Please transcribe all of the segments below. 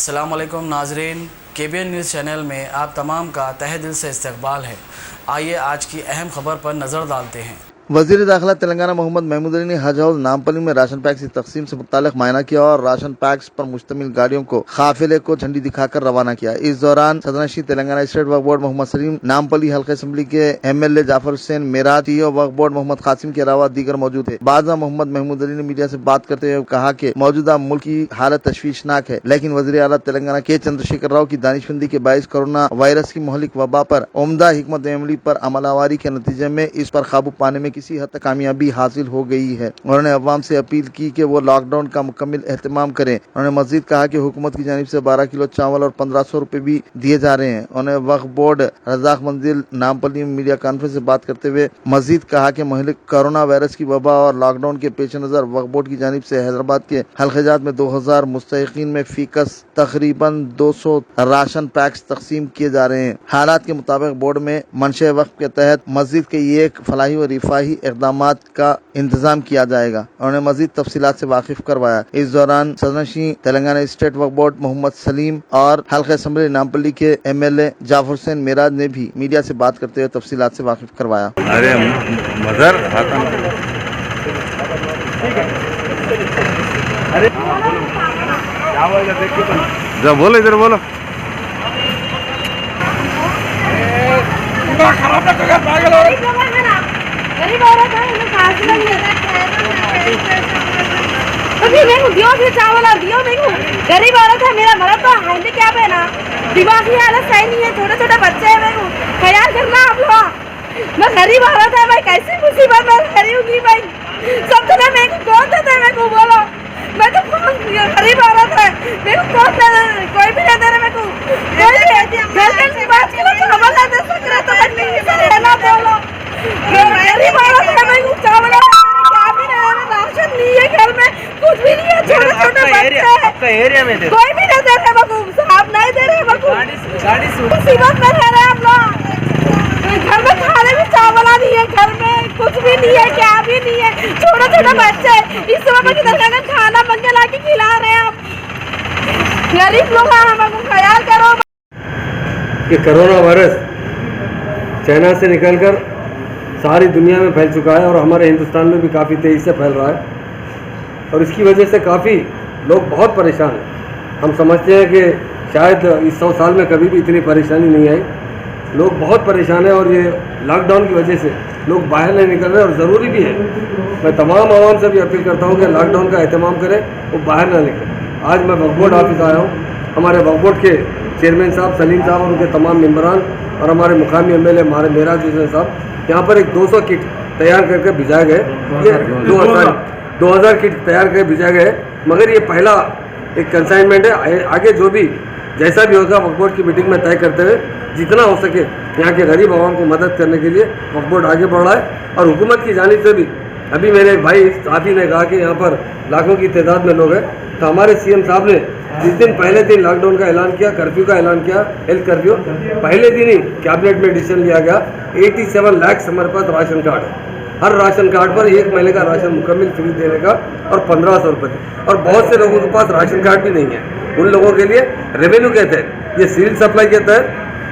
अस्सलाम वालेकुम नाजरीन, KBN न्यूज़ चैनल में आप तमाम का तहे दिल से इस्तकबाल है। आइए आज की अहम खबर पर नज़र डालते हैं। वज़ीर दाखिला तेलंगाना मोहम्मद महमूद अली ने हज हाउस नामपल्ली में राशन पैक की तकसीम से मुताल्लिक मायना किया और राशन पैक्स पर मुश्तमिल गाड़ियों को काफिले को झंडी दिखाकर रवाना किया। इस दौरान सदनशी तेलंगाना स्टेट वक्फ बोर्ड मोहम्मद सलीम, नामपल्ली हल्का असम्बली के MLA जाफर हुसैन मेराज, TO वक्फ बोर्ड मोहम्मद कासिम के अलावा दीगर मौजूद थे। बादशाह मोहम्मद महमूद अली ने मीडिया से बात करते हुए कहा कि मौजूदा मुल्क की हालत तशवीशनाक है, लेकिन वज़ीर आला तेलंगाना के चंद्रशेखर राव की दानिशमंदी के बायस कोरोना वायरस की मोहलिक वबा पर उम्दा हिकमत अमली पर अमलावरी के नतीजे में इस पर काबू पाने में किसी हद तक कामयाबी हासिल हो गई है। उन्होंने अवाम से अपील की कि वो लॉकडाउन का मुकम्मल एहतमाम करें। उन्होंने मजीद कहा कि हुकूमत की जानिब से 12 किलो चावल और 1500 रुपए भी दिए जा रहे हैं। उन्होंने वक्फ बोर्ड रजाक मंजिल नामपल्ली में मीडिया कॉन्फ्रेंस से बात करते हुए मजीद कहा कि महलिक कोरोना वायरस की वबा और लॉकडाउन के पेश नजर वक्फ बोर्ड की जानिब से हैदराबाद के हल्केजात में 2000 मुस्तहिकीन में फीकस तकरीबन 200 राशन पैक्स तकसीम किए जा रहे हैं। हालात के मुताबिक बोर्ड में मंशे वक्फ के तहत मस्जिद के एक फलाही व रिफाही इकदाम का इंतजाम किया जाएगा। उन्होंने मजीद तफसीलात से वाकिफ करवाया। इस दौरान सदनशी तेलंगाना स्टेट वक्फ बोर्ड मोहम्मद सलीम और हल्का असम्बली नामपल्ली के MLA जाफर हुसैन मेराज ने भी मीडिया से बात करते हुए तफसीलात से वाकिफ करवाया। अरे मदर अरे बोलो, इधर बोलो। गरीब औरत है, इन्हें खास नहीं है। अभी मैं दियो भी चावल और दियो मैं गरीब औरत है, मेरा मर्द तो हैंडीकैप है ना, दिमागी हालत सही नहीं है, छोटे छोटे बच्चे हैं। मैं ख्याल करना आप लोग। मैं गरीब औरत है भाई, कैसी मुसीबत में खड़ी होगी भाई। सब तो मेरे को कौन देता है, मेरे को बोलो। मैं तो गरीब औरत है, मेरे को कौन दे, कोई भी नहीं दे रहा। मेरे को घर की बात के लिए खबर नहीं दे सक रहे, तो मैं नहीं से रहना बोलो। गरीब औरत है, मैं चावल क्या भी नहीं है, राशन नहीं है, घर में कुछ भी नहीं है, छोटे छोटे बच्चे हैं। आपका एरिया में कोई भी नहीं दे रहे, बकूब साहब नहीं दे रहे, बकूब मुसीबत में रह रहे हम लोग। घर में खाने भी चावल नहीं है, घर में कुछ भी नहीं है, क्या भी नहीं है, छोटे छोटे बच्चे। इस समय किधर जाकर खाना मंगे ला के खिला रहे हैं आप। गरीब लोग हैं, हमको ख्याल करो। कि कोरोना वायरस चाइना से निकलकर सारी दुनिया में फैल चुका है और हमारे हिंदुस्तान में भी काफ़ी तेज़ी से फैल रहा है और इसकी वजह से काफ़ी लोग बहुत परेशान हैं। हम समझते हैं कि शायद इस 100 साल में कभी भी इतनी परेशानी नहीं आई। लोग बहुत परेशान हैं और ये लॉकडाउन की वजह से लोग बाहर नहीं निकल रहे और ज़रूरी भी है। मैं तमाम आवाम से भी अपील करता हूँ कि लॉकडाउन का एहतमाम करें, वो बाहर ना निकलें। आज मैं वक्फ बोर्ड ऑफिस आया हूँ। हमारे वक्फ बोर्ड के चेयरमैन साहब सलीम साहब और उनके तमाम मेम्बरान और हमारे मुकामी MLA हमारे मेराज हुसैन साहब यहाँ पर एक 200 किट तैयार करके भिजाए गए। ये 2000 किट तैयार करके भिजाए गए, मगर ये पहला एक कंसाइनमेंट है। आगे जो भी जैसा भी होगा वक्फ बोर्ड की मीटिंग में तय करते हुए जितना हो सके यहाँ के गरीब आवाम को मदद करने के लिए वक्फ बोर्ड आगे बढ़ रहा है। और हुकूमत की जानिब से भी अभी मेरे एक भाई साथी ने कहा कि यहाँ पर लाखों की तादाद में लोग हैं, तो हमारे CM साहब ने जिस दिन पहले दिन लॉकडाउन का ऐलान किया, कर्फ्यू का ऐलान किया, हेल्थ कर्फ्यू, पहले दिन ही कैबिनेट में डिसीजन लिया गया 87 लाख हमारे पास राशन कार्ड है। हर राशन कार्ड पर 1 महीने का राशन मुकम्मल फ्री देने का और 1500 रुपये। और बहुत से लोगों के पास राशन कार्ड भी नहीं है, उन लोगों के लिए रेवेन्यू के तहत, ये सिविल सप्लाई के तहत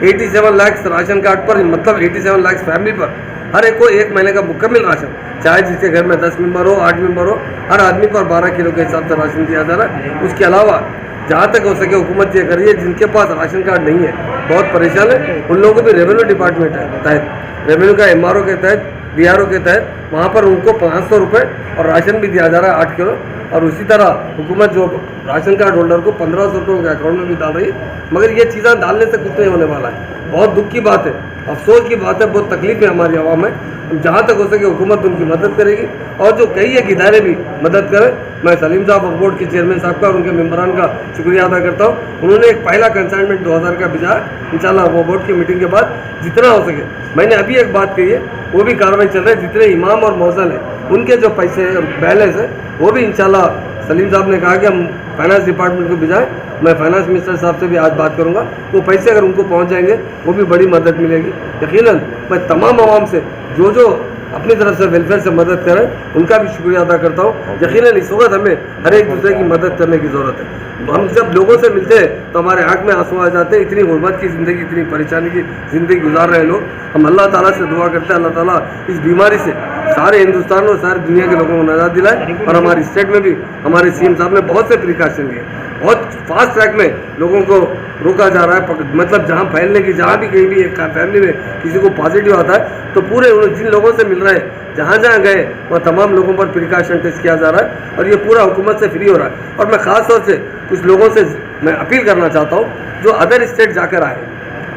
87 लाख राशन कार्ड पर, मतलब 87 लाख फैमिली पर हर एक को 1 महीने का मुकम्मल राशन, चाहे जिसके घर में 10 मेंबर हो, 8 मेंबर हो, हर आदमी पर 12 किलो के हिसाब से राशन दिया जा रहा है। उसके अलावा जहाँ तक हो सके हुकूमत ये करिए जिनके पास राशन कार्ड नहीं है, बहुत परेशान है, उन लोगों को भी रेवेन्यू डिपार्टमेंट है तहत, रेवेन्यू का MRO के तहत, BRO के तहत वहाँ पर उनको 500 रुपये और राशन भी दिया जा रहा है 8 किलो। और उसी तरह हुकूमत जो राशन कार्ड होल्डर को 1500 रुपये उनके अकाउंट में भी डाल रही है। मगर ये चीज़ें डालने से कुछ नहीं होने वाला है। बहुत दुख की बात है, अफसोस की बात है, बहुत तकलीफ है हमारी आवाम में। जहाँ तक हो सके हुकूमत उनकी मदद करेगी और जो कई एक इदारे भी मदद करें। मैं सलीम साहब वक्फ बोर्ड के चेयरमैन साहब का और उनके मेम्बरान का शुक्रिया अदा करता हूँ। उन्होंने एक पहला कंसाइनमेंट 2000 का भिजा। इंशाल्लाह वक्फ बोर्ड की मीटिंग के बाद जितना हो सके, मैंने अभी एक बात कही है, वो भी कार्रवाई चल रही है। जितने इमाम और मौज़न हैं उनके जो पैसे और बैलेंस है वो भी इंशाल्लाह सलीम साहब ने कहा कि हम फाइनेंस डिपार्टमेंट को भिजाएं। मैं फाइनेंस मिनिस्टर साहब से भी आज बात करूंगा, वो पैसे अगर उनको पहुंच जाएंगे वो भी बड़ी मदद मिलेगी। यकीनन मैं तमाम आवाम से जो अपनी तरफ से वेलफेयर से मदद करें, उनका भी शुक्रिया अदा करता हूँ। यकीनन इस वक्त हमें हर एक दूसरे की मदद करने की ज़रूरत है। हम जब लोगों से मिलते हैं तो हमारे आँख में आंसू आ जाते हैं। इतनी गुर्बत की ज़िंदगी, इतनी परेशानी की ज़िंदगी गुजार रहे हैं लोग। हम अल्लाह ताला से दुआ करते हैं अल्लाह ताला इस बीमारी से सारे हिंदुस्तान और सारी दुनिया के लोगों को नजात दिलाए। और हमारी स्टेट में भी हमारे सीएम साहब ने बहुत से प्रिकॉशन लिए, बहुत फास्ट ट्रैक में लोगों को रोका जा रहा है। मतलब जहाँ फैलने की, जहाँ भी कहीं भी एक फैमिली में किसी को पॉजिटिव आता है तो पूरे जिन लोगों से मिल रहे हैं, जहाँ जहाँ गए वहाँ तमाम लोगों पर प्रिकॉशन टेस्ट किया जा रहा है और ये पूरा हुकूमत से फ्री हो रहा है। और मैं ख़ास तौर से कुछ लोगों से मैं अपील करना चाहता हूँ जो अदर स्टेट जाकर आए,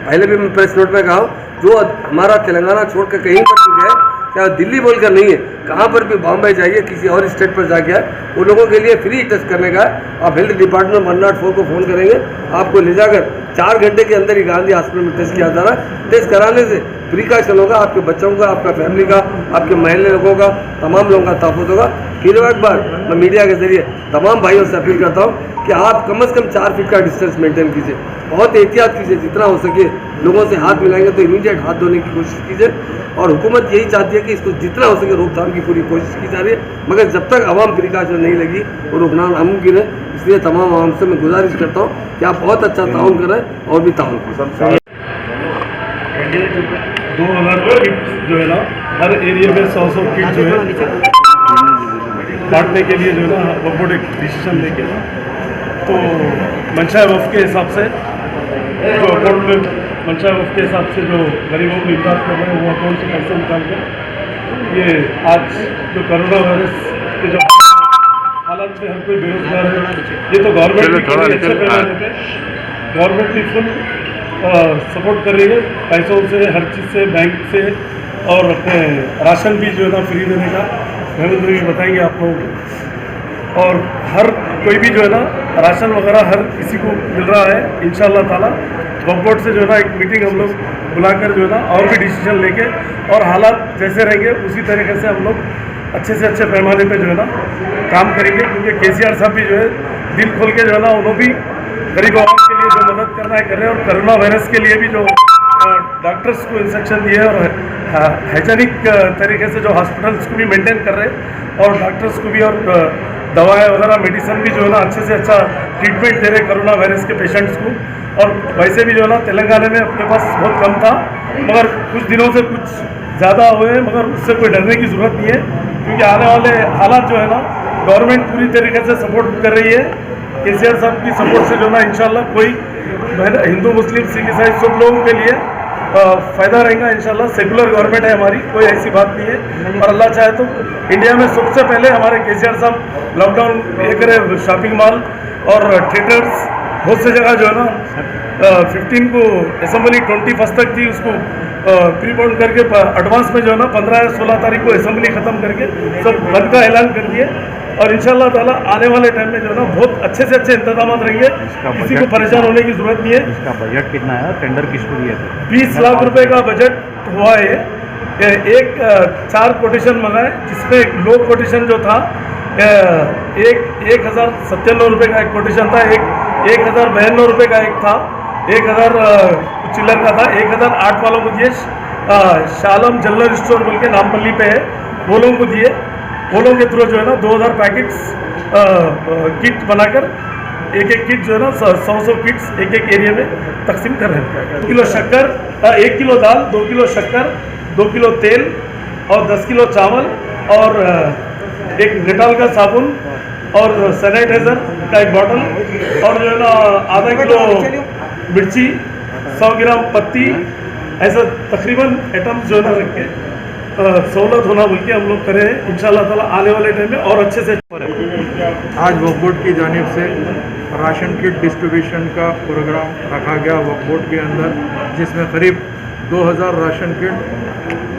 पहले भी मैं प्रेस नोट में कहा हूँ, जो हमारा तेलंगाना छोड़ कर कहीं पर भी गए, क्या दिल्ली बोलकर नहीं है, कहाँ पर भी बॉम्बे जाइए, किसी और स्टेट पर जाके आए, वो लोगों के लिए फ्री टेस्ट करने का है। आप हेल्थ डिपार्टमेंट 104 को फ़ोन करेंगे, आपको ले जाकर 4 घंटे के अंदर ही गांधी हॉस्पिटल में टेस्ट किया जा रहा है। टेस्ट कराने से प्रिकॉशन होगा, आपके बच्चों का, आपका फैमिली का, आपके महल्ले लोगों का, तमाम लोगों का तहफ़्फ़ुज़ होगा। फिर एक बार मैं मीडिया के ज़रिए तमाम भाइयों से अपील करता हूँ कि आप कम से कम 4 फीट का डिस्टेंस मेंटेन कीजिए, बहुत एहतियात कीजिए, जितना हो सके लोगों से हाथ मिलाएंगे तो इमीडिएट हाथ धोने की कोशिश कीजिए। और हुकूमत यही चाहती है कि इसको जितना हो सके रोकथाम की पूरी कोशिश की जा रही है, मगर जब तक आवाम प्रिकॉशन नहीं लगी वो रोकना नामुमकिन है। इसलिए तमाम आवाम से मैं गुजारिश करता हूँ कि आप बहुत अच्छा ताउन करें और भी ताउन करें। 2000 किट जो है ना, हर एरिया में 100 किट जो है बांटने के लिए जो है ना वक्फ बोर्ड एक डिसीजन लेके तो मंशा वक्फ के हिसाब से जो अकाउंट में मंशा वक्फ के हिसाब से जो गरीबों को इमदाद कर रहे हैं वो अकाउंट से पैसे निकाल कर ये आज जो कोरोना वायरस के जो हालात में हर कोई बेरोजगार है, ये तो गवर्नमेंट भी अच्छे पैमाने पे गवर्नमेंट भी फुल सपोर्ट कर रही है पैसों से, हर चीज़ से, बैंक से, और अपने राशन भी जो है ना फ्री देने का महेंद्र जी बताएंगे आप लोगों को। और हर कोई भी जो है ना राशन वगैरह हर किसी को मिल रहा है इंशाअल्लाह ताला। वक्फ बोर्ड से जो है ना एक मीटिंग हम लोग बुलाकर जो है ना और भी डिसीजन लेके और हालात जैसे रहेंगे उसी तरीके से हम लोग अच्छे से अच्छे पैमाने पे जो है ना काम करेंगे, क्योंकि केसीआर साहब भी जो है दिल खोल के जो है ना उन्होंने भी गरीब आवाम के लिए जो मदद करना है कर रहे हैं। और कोरोना वायरस के लिए भी जो डॉक्टर्स को इंस्ट्रक्शन दिए और हाइजेनिक तरीके से जो हॉस्पिटल्स को भी मेंटेन कर रहे हैं और डॉक्टर्स को भी और दवाएं वगैरह मेडिसिन भी जो है ना अच्छे से अच्छा ट्रीटमेंट दे रहे कोरोना वायरस के पेशेंट्स को। और वैसे भी जो है ना तेलंगाना में अपने पास बहुत कम था, मगर कुछ दिनों से कुछ ज़्यादा हुए हैं, मगर उससे कोई डरने की ज़रूरत नहीं है, क्योंकि आने वाले हालात जो है ना गवर्नमेंट पूरी तरीके से सपोर्ट कर रही है। केसीआर साहब की सपोर्ट से जो ना इंशाल्लाह कोई हिंदू मुस्लिम सिख ईसाई सब लोगों के लिए फ़ायदा रहेगा इंशाल्लाह। सेकुलर गवर्नमेंट है हमारी, कोई ऐसी बात नहीं है। और अल्लाह चाहे तो इंडिया में सबसे पहले हमारे केसीआर साहब लॉकडाउन ये करे, शॉपिंग मॉल और थिएटर्स बहुत से जगह जो है ना 15 को असेंबली 21 तक थी, उसको प्रीपोन करके एडवांस में जो है ना 15 या 16 तारीख को असेंबली ख़त्म करके सब बंद का ऐलान कर दिए। और इंशाल्लाह ताला आने वाले टाइम में जो है ना बहुत अच्छे से अच्छे इंतजाम रहेंगे, किसी को परेशान होने की ज़रूरत नहीं है। इसका बजट कितना है और टेंडर किसको दिए थे? 20 लाख रुपए का बजट हुआ है। एक 4 कोटेशन मंगाए, जिसमें लो कोटेशन जो था 1097 रुपये का एक कोटेशन था, 1092 रुपये का एक था, 1000 चिल्लर का था, 1008 वालों को दिए। शालम जनरल स्टोर बोल के नामपल्ली पे है, वो लोगों को दिए। वो लोगों के थ्रू जो है ना 2000 पैकेट्स किट बनाकर एक किट जो है ना 100 किट्स एक एरिया में तकसीम कर रहे हैं। 2 किलो शक्कर, 1 किलो दाल, 2 किलो शक्कर, 2 किलो तेल और 10 किलो चावल और एक डेटॉल का साबुन और सैनिटाइजर का एक बॉटल और जो है ना आधा किलो मिर्ची, 100 ग्राम पत्ती, ऐसा तकरीबन आइटम्स जो है ना रख के सहूलत होना बोल के हम लोग करें इंशाल्लाह ताला आने वाले टाइम में और अच्छे से। आज वक्फ बोर्ड की जानिब से राशन किट डिस्ट्रीब्यूशन का प्रोग्राम रखा गया वक्फ बोर्ड के अंदर, जिसमें करीब 2000 राशन किट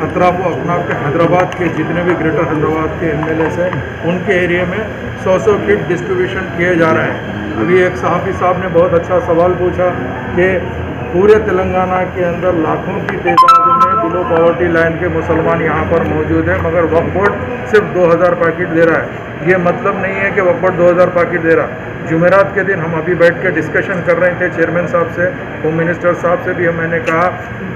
अतराफ व अफनाफ के हैदराबाद के जितने भी ग्रेटर हैदराबाद के MLAs हैं उनके एरिया में 100 किट डिस्ट्रीब्यूशन किए जा रहे हैं। अभी एक सहाफ़ी साहब ने बहुत अच्छा सवाल पूछा कि पूरे तेलंगाना के अंदर लाखों की तादाद में बिलो पॉवर्टी लाइन के मुसलमान यहाँ पर मौजूद हैं, मगर वक्फ बोर्ड सिर्फ 2000 पैकेट दे रहा है। ये मतलब नहीं है कि वक्फ बोर्ड 2000 पैकेट दे रहा, जुमेरात के दिन हम अभी बैठ के डिस्कशन कर रहे थे चेयरमैन साहब से, होम मिनिस्टर साहब से भी मैंने कहा,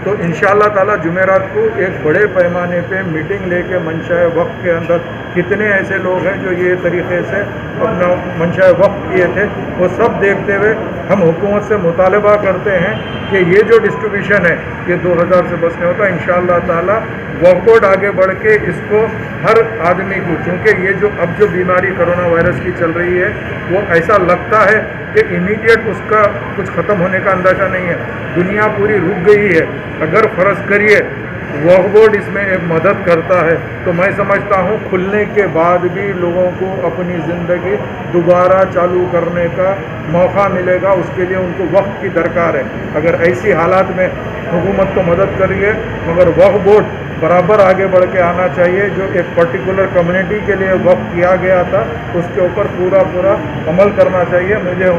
तो इंशाअल्लाह ताला जुमेरात को एक बड़े पैमाने पे मीटिंग लेके मंशाए वक्फ के अंदर कितने ऐसे लोग हैं जो ये तरीके से अपना मंशाए वक्फ किए थे, वो सब देखते हुए हम हुकूमत से मुतालबा करते हैं कि ये जो डिस्ट्रीब्यूशन है ये 2000 से बस नहीं होता। इंशाअल्लाह ताला वक्फ बोर्ड आगे बढ़ के इसको हर आदमी को, क्योंकि ये जो अब जो बीमारी कोरोना वायरस की चल रही है वो ऐसा लगता है कि इमीडिएट उसका कुछ ख़त्म होने का अंदाज़ा नहीं है, दुनिया पूरी रुक गई है। अगर फ़र्ज़ करिए वक्फ बोर्ड इसमें एक मदद करता है तो मैं समझता हूँ खुलने के बाद भी लोगों को अपनी ज़िंदगी दोबारा चालू करने का मौका मिलेगा, उसके लिए उनको वक्त की दरकार है। अगर ऐसी हालात में हुकूमत तो मदद कर रही है, मगर वक्फ बोर्ड बराबर आगे बढ़ के आना चाहिए। जो एक पर्टिकुलर कम्युनिटी के लिए वक्फ किया गया था उसके ऊपर पूरा अमल करना चाहिए। मुझे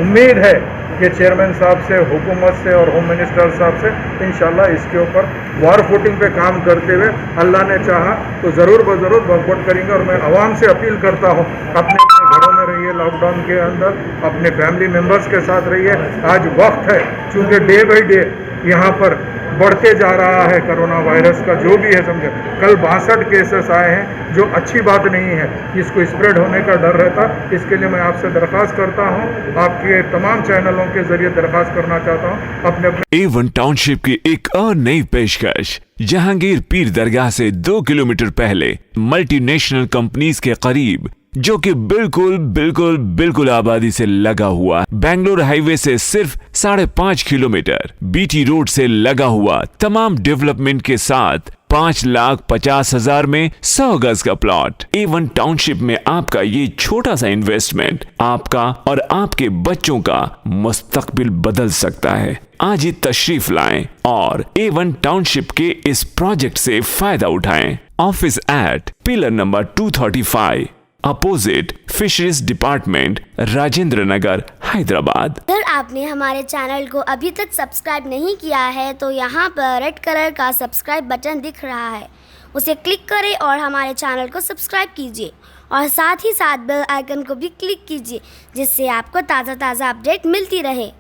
उम्मीद है कि चेयरमैन साहब से, हुकूमत से और होम मिनिस्टर साहब से इंशाल्लाह इसके ऊपर वार फुटिंग पे काम करते हुए अल्लाह ने चाहा तो ज़रूर ब-ज़रूर वक्फ बोर्ड करेंगे। और मैं आवाम से अपील करता हूँ, अपने घरों में रहिए, लॉकडाउन के अंदर अपने फैमिली मेम्बर्स के साथ रहिए। आज वक्त है, चूँकि डे बाई डे यहाँ पर बढ़ते जा रहा है कोरोना वायरस का जो भी है, समझे कल 62 केसेस आए हैं, जो अच्छी बात नहीं है, इसको स्प्रेड होने का डर रहता। इसके लिए मैं आपसे दरख्वास्त करता हूँ, आपके तमाम चैनलों के जरिए दरख्वास्त करना चाहता हूँ अपने A1 टाउनशिप की एक और नई पेशकश। जहांगीर पीर दरगाह से 2 किलोमीटर पहले मल्टीनेशनल कंपनीज के करीब, जो कि बिल्कुल आबादी से लगा हुआ, बेंगलोर हाईवे से सिर्फ 5.5 किलोमीटर, बीटी रोड से लगा हुआ, तमाम डेवलपमेंट के साथ 5,50,000 में 100 गज का प्लॉट। A1 टाउनशिप में आपका ये छोटा सा इन्वेस्टमेंट आपका और आपके बच्चों का मुस्तकबिल बदल सकता है। आज ही तशरीफ लाएं और A1 टाउनशिप के इस प्रोजेक्ट से फायदा उठाएं। Office at pillar number 235 opposite fisheries department, Rajendra Nagar, Hyderabad. अगर आपने हमारे चैनल को अभी तक सब्सक्राइब नहीं किया है तो यहाँ पर रेड कलर का सब्सक्राइब बटन दिख रहा है, उसे क्लिक करें और हमारे चैनल को सब्सक्राइब कीजिए और साथ ही साथ बेल आइकन को भी क्लिक कीजिए, जिससे आपको ताज़ा अपडेट मिलती रहे।